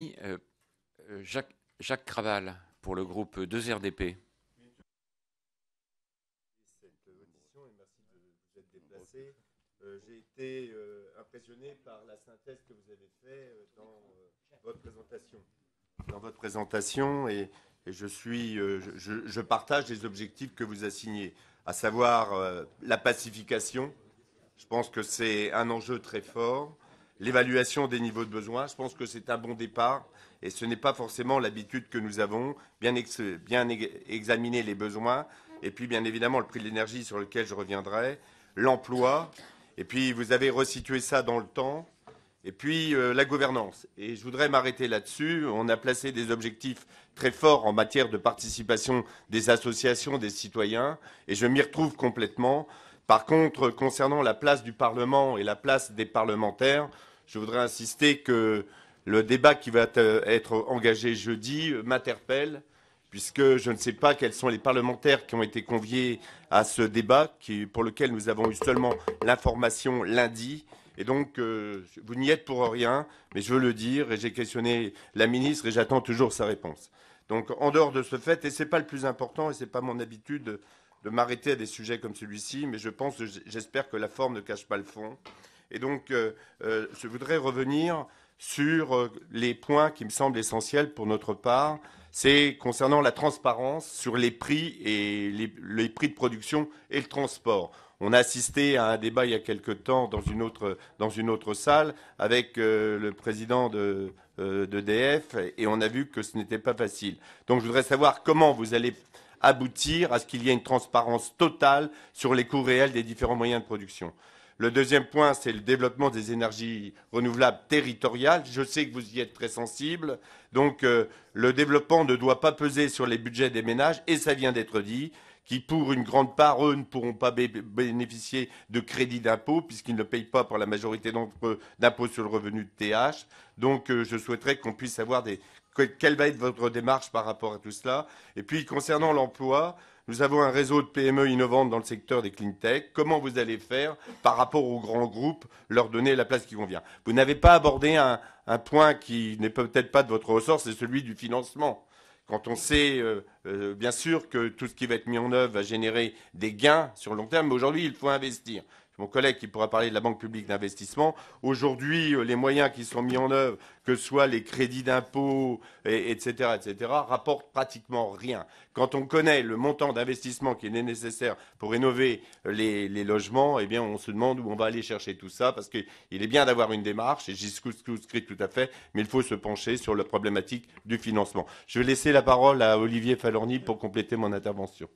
Euh, Jacques Craval pour le groupe 2RDP. Cette audition et merci de vous être déplacé. J'ai été impressionné par la synthèse que vous avez faite dans votre présentation. Et je partage les objectifs que vous assignez, à savoir la pacification. Je pense que c'est un enjeu très fort. L'évaluation des niveaux de besoins, je pense que c'est un bon départ. Et ce n'est pas forcément l'habitude que nous avons, bien examiner les besoins, et puis bien évidemment le prix de l'énergie sur lequel je reviendrai, l'emploi, et puis vous avez resitué ça dans le temps, et puis la gouvernance. Et je voudrais m'arrêter là-dessus. On a placé des objectifs très forts en matière de participation des associations, des citoyens, et je m'y retrouve complètement. Par contre, concernant la place du Parlement et la place des parlementaires, je voudrais insister que le débat qui va être engagé jeudi m'interpelle, puisque je ne sais pas quels sont les parlementaires qui ont été conviés à ce débat, pour lequel nous avons eu seulement l'information lundi. Et donc, vous n'y êtes pour rien, mais je veux le dire, et j'ai questionné la ministre et j'attends toujours sa réponse. Donc, en dehors de ce fait, et ce n'est pas le plus important, et ce n'est pas mon habitude de m'arrêter à des sujets comme celui-ci, mais j'espère que la forme ne cache pas le fond. Et donc, je voudrais revenir sur les points qui me semblent essentiels pour notre part. C'est concernant la transparence sur les prix et les prix de production et le transport. On a assisté à un débat il y a quelque temps dans une autre salle avec le président d'EDF et on a vu que ce n'était pas facile. Donc je voudrais savoir comment vous allez aboutir à ce qu'il y ait une transparence totale sur les coûts réels des différents moyens de production. Le deuxième point, c'est le développement des énergies renouvelables territoriales. Je sais que vous y êtes très sensible. Donc, le développement ne doit pas peser sur les budgets des ménages, et ça vient d'être dit, qui, pour une grande part, eux, ne pourront pas bénéficier de crédits d'impôt, puisqu'ils ne payent pas pour la majorité d'entre eux d'impôt sur le revenu de TH. Donc, je souhaiterais qu'on puisse savoir quelle va être votre démarche par rapport à tout cela. Et puis, concernant l'emploi, nous avons un réseau de PME innovantes dans le secteur des clean tech. Comment vous allez faire par rapport aux grands groupes, leur donner la place qui convient? Vous n'avez pas abordé un point qui n'est peut-être pas de votre ressort, c'est celui du financement. Quand on sait, bien sûr, que tout ce qui va être mis en œuvre va générer des gains sur le long terme, mais aujourd'hui, il faut investir. Mon collègue qui pourra parler de la Banque publique d'investissement. Aujourd'hui, les moyens qui sont mis en œuvre, que ce soit les crédits d'impôt, etc., rapportent pratiquement rien. Quand on connaît le montant d'investissement qui est nécessaire pour rénover les logements, eh bien, on se demande où on va aller chercher tout ça, parce qu'il est bien d'avoir une démarche, et j'y souscris tout à fait, mais il faut se pencher sur la problématique du financement. Je vais laisser la parole à Olivier Falorni pour compléter mon intervention.